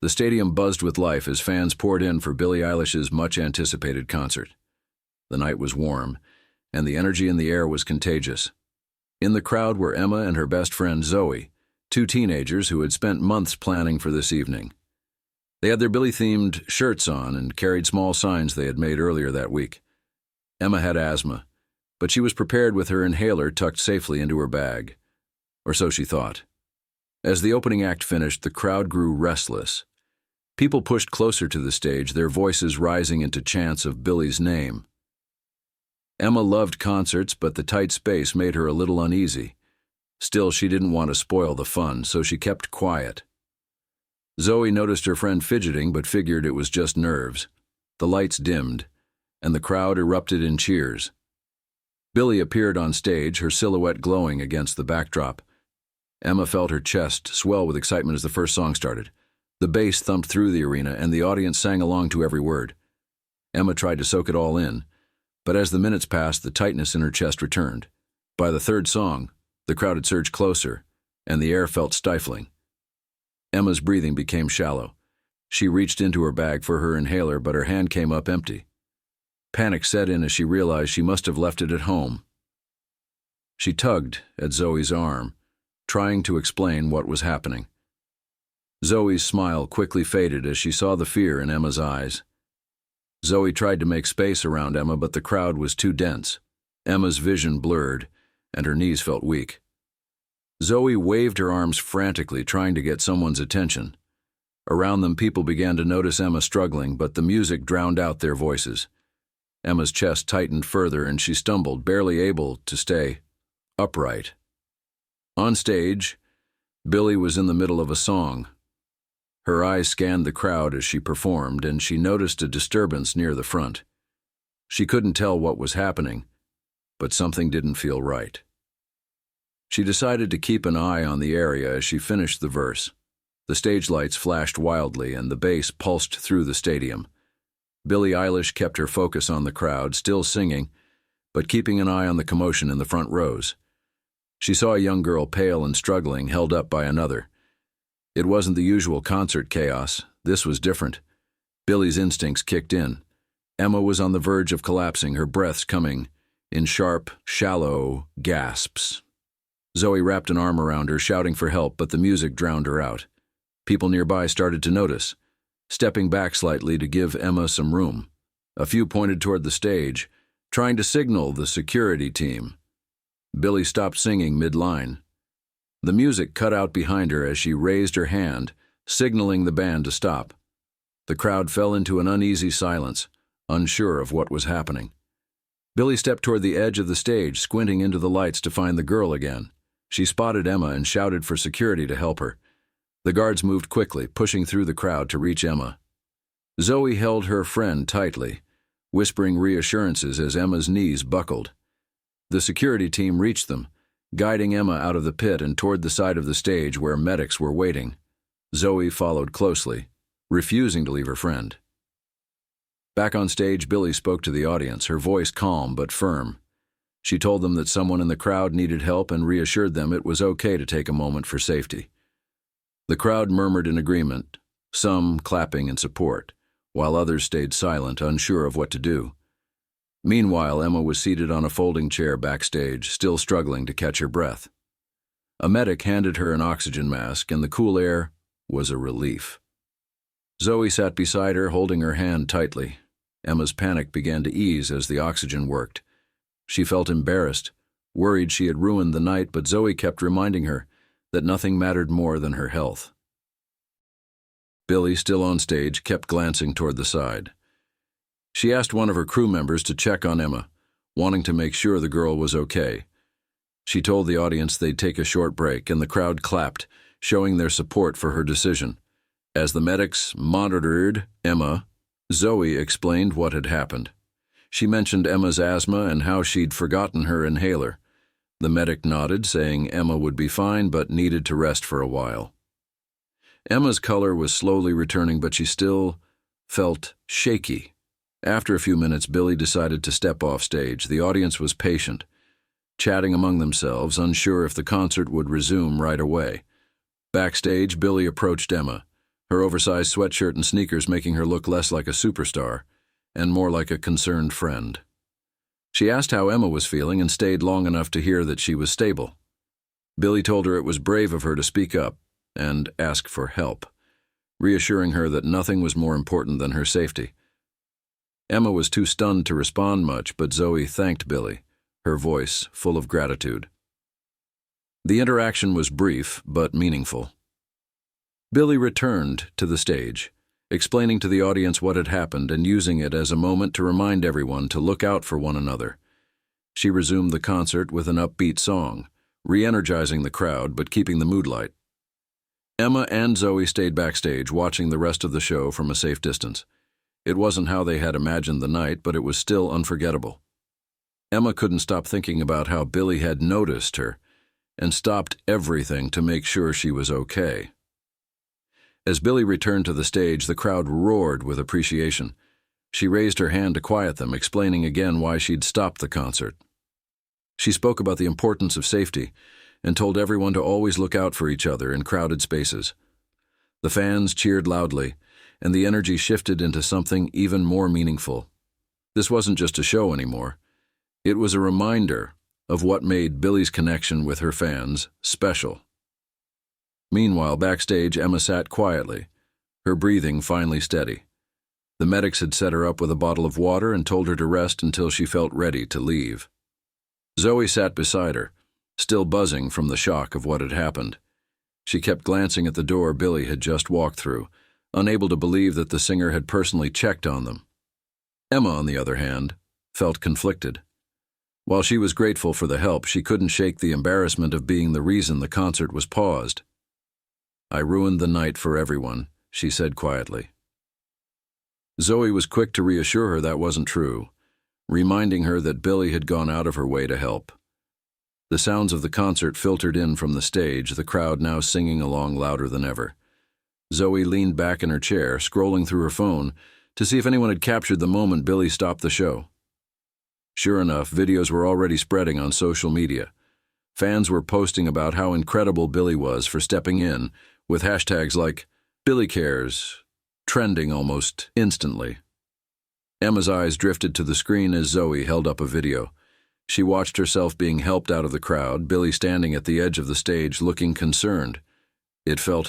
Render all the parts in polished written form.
The stadium buzzed with life as fans poured in for Billie Eilish's much-anticipated concert. The night was warm, and the energy in the air was contagious. In the crowd were Emma and her best friend Zoe, two teenagers who had spent months planning for this evening. They had their Billie-themed shirts on and carried small signs they had made earlier that week. Emma had asthma, but she was prepared with her inhaler tucked safely into her bag. Or so she thought. As the opening act finished, the crowd grew restless. People pushed closer to the stage, their voices rising into chants of Billie's name. Emma loved concerts, but the tight space made her a little uneasy. Still, she didn't want to spoil the fun, so she kept quiet. Zoe noticed her friend fidgeting, but figured it was just nerves. The lights dimmed, and the crowd erupted in cheers. Billie appeared on stage, her silhouette glowing against the backdrop. Emma felt her chest swell with excitement as the first song started. The bass thumped through the arena, and the audience sang along to every word. Emma tried to soak it all in, but as the minutes passed, the tightness in her chest returned. By the third song, the crowd had surged closer, and the air felt stifling. Emma's breathing became shallow. She reached into her bag for her inhaler, but her hand came up empty. Panic set in as she realized she must have left it at home. She tugged at Zoe's arm, trying to explain what was happening. Zoe's smile quickly faded as she saw the fear in Emma's eyes. Zoe tried to make space around Emma, but the crowd was too dense. Emma's vision blurred, and her knees felt weak. Zoe waved her arms frantically, trying to get someone's attention. Around them, people began to notice Emma struggling, but the music drowned out their voices. Emma's chest tightened further, and she stumbled, barely able to stay upright. On stage, Billie was in the middle of a song. Her eyes scanned the crowd as she performed, and she noticed a disturbance near the front. She couldn't tell what was happening, but something didn't feel right. She decided to keep an eye on the area as she finished the verse. The stage lights flashed wildly, and the bass pulsed through the stadium. Billie Eilish kept her focus on the crowd, still singing, but keeping an eye on the commotion in the front rows. She saw a young girl, pale and struggling, held up by another. It wasn't the usual concert chaos. This was different. Billie's instincts kicked in. Emma was on the verge of collapsing, her breaths coming in sharp, shallow gasps. Zoe wrapped an arm around her, shouting for help, but the music drowned her out. People nearby started to notice, stepping back slightly to give Emma some room. A few pointed toward the stage, trying to signal the security team. Billie stopped singing mid-line. The music cut out behind her as she raised her hand, signaling the band to stop. The crowd fell into an uneasy silence, unsure of what was happening. Billie stepped toward the edge of the stage, squinting into the lights to find the girl again. She spotted Emma and shouted for security to help her. The guards moved quickly, pushing through the crowd to reach Emma. Zoe held her friend tightly, whispering reassurances as Emma's knees buckled. The security team reached them, guiding Emma out of the pit and toward the side of the stage where medics were waiting. Zoe followed closely, refusing to leave her friend. Back on stage, Billie spoke to the audience, her voice calm but firm. She told them that someone in the crowd needed help and reassured them it was okay to take a moment for safety. The crowd murmured in agreement, some clapping in support, while others stayed silent, unsure of what to do. Meanwhile, Emma was seated on a folding chair backstage, still struggling to catch her breath. A medic handed her an oxygen mask, and the cool air was a relief. Zoe sat beside her, holding her hand tightly. Emma's panic began to ease as the oxygen worked. She felt embarrassed, worried she had ruined the night, but Zoe kept reminding her that nothing mattered more than her health. Billie, still on stage, kept glancing toward the side. She asked one of her crew members to check on Emma, wanting to make sure the girl was okay. She told the audience they'd take a short break, and the crowd clapped, showing their support for her decision. As the medics monitored Emma, Zoe explained what had happened. She mentioned Emma's asthma and how she'd forgotten her inhaler. The medic nodded, saying Emma would be fine but needed to rest for a while. Emma's color was slowly returning, but she still felt shaky. After a few minutes, Billie decided to step off stage. The audience was patient, chatting among themselves, unsure if the concert would resume right away. Backstage, Billie approached Emma, her oversized sweatshirt and sneakers making her look less like a superstar and more like a concerned friend. She asked how Emma was feeling and stayed long enough to hear that she was stable. Billie told her it was brave of her to speak up and ask for help, reassuring her that nothing was more important than her safety. Emma was too stunned to respond much, but Zoe thanked Billie, her voice full of gratitude. The interaction was brief but meaningful. Billie returned to the stage, explaining to the audience what had happened and using it as a moment to remind everyone to look out for one another. She resumed the concert with an upbeat song, re-energizing the crowd but keeping the mood light. Emma and Zoe stayed backstage, watching the rest of the show from a safe distance. It wasn't how they had imagined the night, but it was still unforgettable. Emma couldn't stop thinking about how Billie had noticed her and stopped everything to make sure she was okay. As Billie returned to the stage, the crowd roared with appreciation. She raised her hand to quiet them, explaining again why she'd stopped the concert. She spoke about the importance of safety and told everyone to always look out for each other in crowded spaces. The fans cheered loudly, and the energy shifted into something even more meaningful. This wasn't just a show anymore. It was a reminder of what made Billie's connection with her fans special. Meanwhile, backstage, Emma sat quietly, her breathing finally steady. The medics had set her up with a bottle of water and told her to rest until she felt ready to leave. Zoe sat beside her, still buzzing from the shock of what had happened. She kept glancing at the door Billie had just walked through, unable to believe that the singer had personally checked on them. Emma, on the other hand, felt conflicted. While she was grateful for the help, she couldn't shake the embarrassment of being the reason the concert was paused. "I ruined the night for everyone," she said quietly. Zoe was quick to reassure her that wasn't true, reminding her that Billie had gone out of her way to help. The sounds of the concert filtered in from the stage, the crowd now singing along louder than ever. Zoe leaned back in her chair, scrolling through her phone to see if anyone had captured the moment Billie stopped the show. Sure enough, videos were already spreading on social media. Fans were posting about how incredible Billie was for stepping in, with hashtags like "Billie Cares" trending almost instantly. Emma's eyes drifted to the screen as Zoe held up a video. She watched herself being helped out of the crowd, Billie standing at the edge of the stage looking concerned. It felt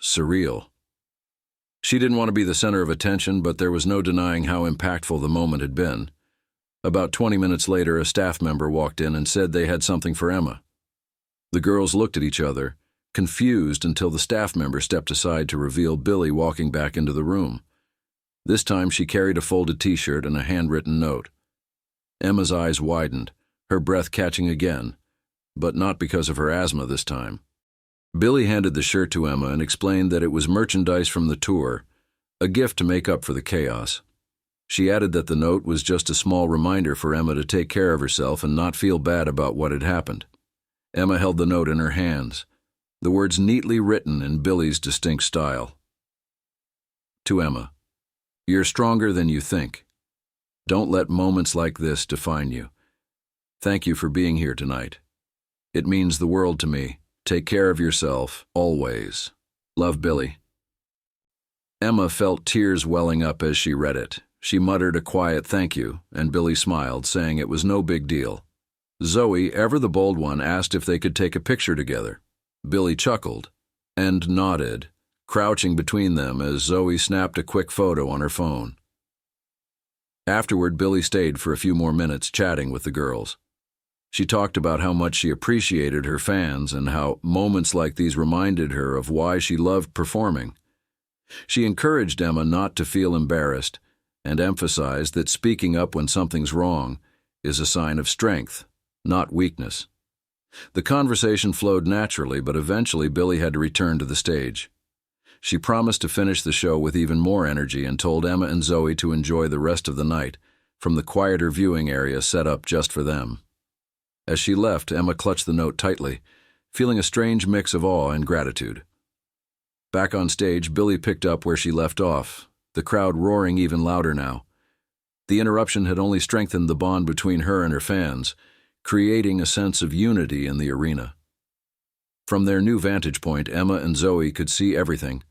surreal. She didn't want to be the center of attention, but there was no denying how impactful the moment had been. About 20 minutes later, a staff member walked in and said they had something for Emma. The girls looked at each other, confused, until the staff member stepped aside to reveal Billie walking back into the room. This time she carried a folded t-shirt and a handwritten note. Emma's eyes widened, her breath catching again, but not because of her asthma this time. Billie handed the shirt to Emma and explained that it was merchandise from the tour, a gift to make up for the chaos. She added that the note was just a small reminder for Emma to take care of herself and not feel bad about what had happened. Emma held the note in her hands, the words neatly written in Billie's distinct style. To Emma, "You're stronger than you think. Don't let moments like this define you. Thank you for being here tonight. It means the world to me. Take care of yourself, always. Love, Billie." Emma felt tears welling up as she read it. She muttered a quiet thank you, and Billie smiled, saying it was no big deal. Zoe, ever the bold one, asked if they could take a picture together. Billie chuckled and nodded, crouching between them as Zoe snapped a quick photo on her phone. Afterward, Billie stayed for a few more minutes chatting with the girls. She talked about how much she appreciated her fans and how moments like these reminded her of why she loved performing. She encouraged Emma not to feel embarrassed and emphasized that speaking up when something's wrong is a sign of strength, not weakness. The conversation flowed naturally, but eventually Billie had to return to the stage. She promised to finish the show with even more energy and told Emma and Zoe to enjoy the rest of the night from the quieter viewing area set up just for them. As she left, Emma clutched the note tightly, feeling a strange mix of awe and gratitude. Back on stage, Billie picked up where she left off, the crowd roaring even louder now. The interruption had only strengthened the bond between her and her fans, creating a sense of unity in the arena. From their new vantage point, Emma and Zoe could see everything,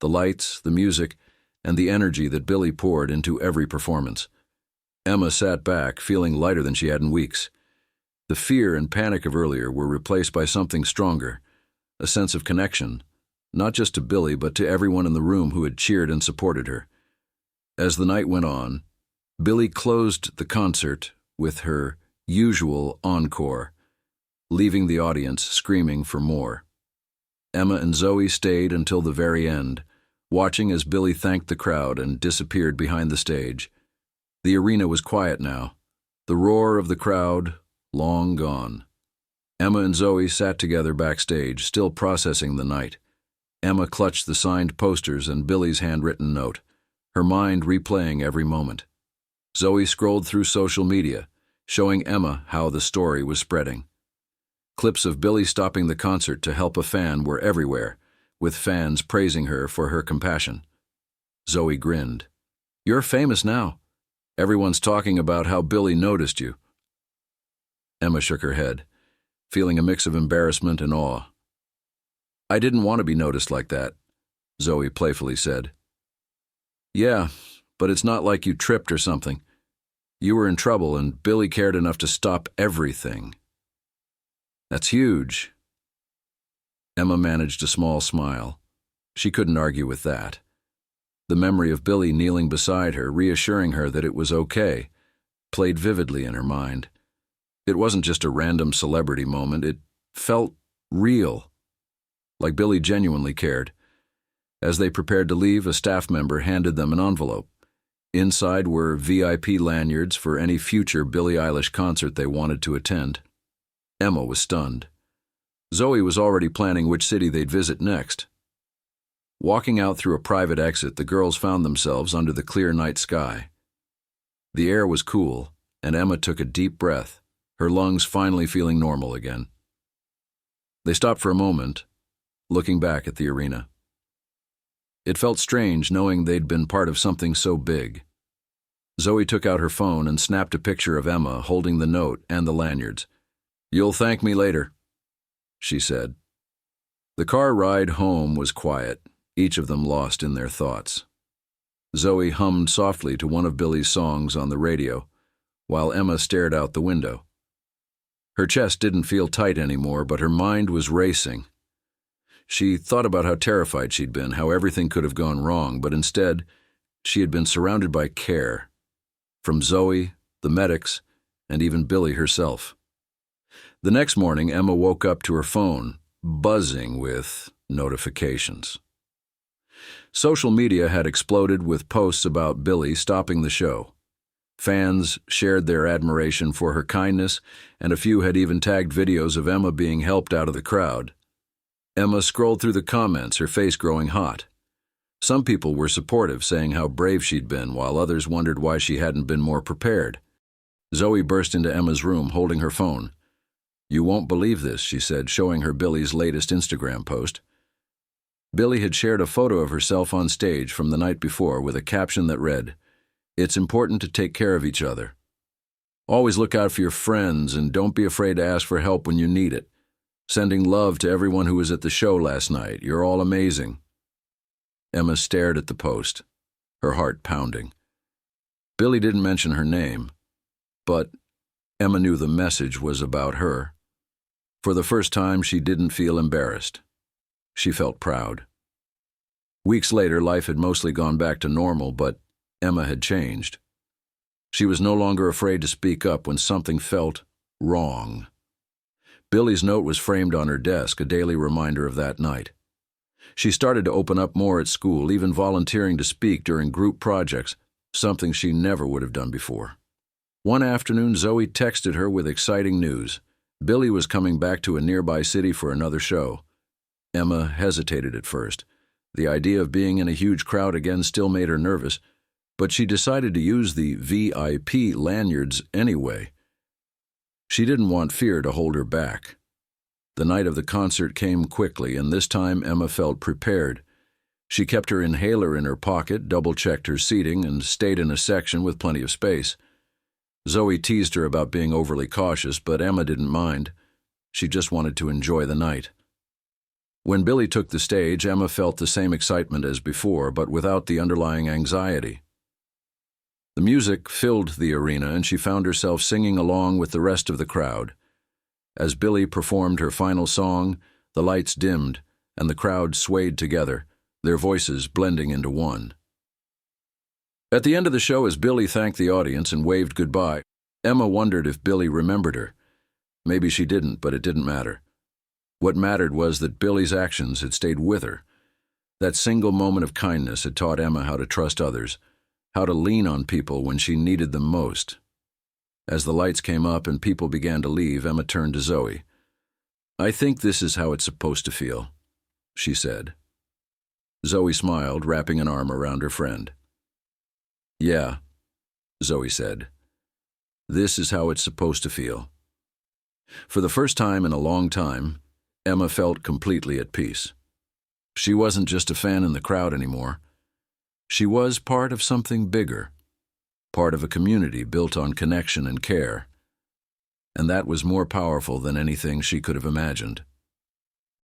the lights, the music, and the energy that Billie poured into every performance. Emma sat back, feeling lighter than she had in weeks. The fear and panic of earlier were replaced by something stronger, a sense of connection, not just to Billie but to everyone in the room who had cheered and supported her. As the night went on, Billie closed the concert with her usual encore, leaving the audience screaming for more. Emma and Zoe stayed until the very end, watching as Billie thanked the crowd and disappeared behind the stage. The arena was quiet now, the roar of the crowd long gone. Emma and Zoe sat together backstage, still processing the night. Emma clutched the signed posters and Billie's handwritten note, her mind replaying every moment. Zoe scrolled through social media, showing Emma how the story was spreading. Clips of Billie stopping the concert to help a fan were everywhere, with fans praising her for her compassion. Zoe grinned. "You're famous now. Everyone's talking about how Billie noticed you." Emma shook her head, feeling a mix of embarrassment and awe. "I didn't want to be noticed like that," Zoe playfully said. "Yeah, but it's not like you tripped or something. You were in trouble and Billie cared enough to stop everything." "That's huge." Emma managed a small smile. She couldn't argue with that. The memory of Billie kneeling beside her, reassuring her that it was okay, played vividly in her mind. It wasn't just a random celebrity moment, it felt real, like Billie genuinely cared. As they prepared to leave, a staff member handed them an envelope. Inside were VIP lanyards for any future Billie Eilish concert they wanted to attend. Emma was stunned. Zoe was already planning which city they'd visit next. Walking out through a private exit, the girls found themselves under the clear night sky. The air was cool, and Emma took a deep breath, her lungs finally feeling normal again. They stopped for a moment, looking back at the arena. It felt strange knowing they'd been part of something so big. Zoe took out her phone and snapped a picture of Emma holding the note and the lanyards. "You'll thank me later," she said. The car ride home was quiet, each of them lost in their thoughts. Zoe hummed softly to one of Billie's songs on the radio, while Emma stared out the window. Her chest didn't feel tight anymore, but her mind was racing. She thought about how terrified she'd been, how everything could have gone wrong, but instead, she had been surrounded by care, from Zoe, the medics, and even Billie herself. The next morning, Emma woke up to her phone, buzzing with notifications. Social media had exploded with posts about Billie stopping the show. Fans shared their admiration for her kindness, and a few had even tagged videos of Emma being helped out of the crowd. Emma scrolled through the comments, her face growing hot. Some people were supportive, saying how brave she'd been, while others wondered why she hadn't been more prepared. Zoe burst into Emma's room, holding her phone. "You won't believe this," she said, showing her Billie's latest Instagram post. Billie had shared a photo of herself on stage from the night before with a caption that read, "It's important to take care of each other. Always look out for your friends and don't be afraid to ask for help when you need it. Sending love to everyone who was at the show last night. You're all amazing." Emma stared at the post, her heart pounding. Billie didn't mention her name, but Emma knew the message was about her. For the first time, she didn't feel embarrassed. She felt proud. Weeks later, life had mostly gone back to normal, but Emma had changed. She was no longer afraid to speak up when something felt wrong. Billie's note was framed on her desk, a daily reminder of that night. She started to open up more at school, even volunteering to speak during group projects, something she never would have done before. One afternoon, Zoe texted her with exciting news. Billie was coming back to a nearby city for another show. Emma hesitated at first. The idea of being in a huge crowd again still made her nervous, but she decided to use the VIP lanyards anyway. She didn't want fear to hold her back. The night of the concert came quickly, and this time Emma felt prepared. She kept her inhaler in her pocket, double-checked her seating, and stayed in a section with plenty of space. Zoe teased her about being overly cautious, but Emma didn't mind. She just wanted to enjoy the night. When Billie took the stage, Emma felt the same excitement as before, but without the underlying anxiety. The music filled the arena, and she found herself singing along with the rest of the crowd. As Billie performed her final song, the lights dimmed, and the crowd swayed together, their voices blending into one. At the end of the show, as Billie thanked the audience and waved goodbye, Emma wondered if Billie remembered her. Maybe she didn't, but it didn't matter. What mattered was that Billie's actions had stayed with her. That single moment of kindness had taught Emma how to trust others, how to lean on people when she needed them most. As the lights came up and people began to leave, Emma turned to Zoe. "I think this is how it's supposed to feel," she said. Zoe smiled, wrapping an arm around her friend. "Yeah," Zoe said. "This is how it's supposed to feel." For the first time in a long time, Emma felt completely at peace. She wasn't just a fan in the crowd anymore. She was part of something bigger, part of a community built on connection and care. And that was more powerful than anything she could have imagined.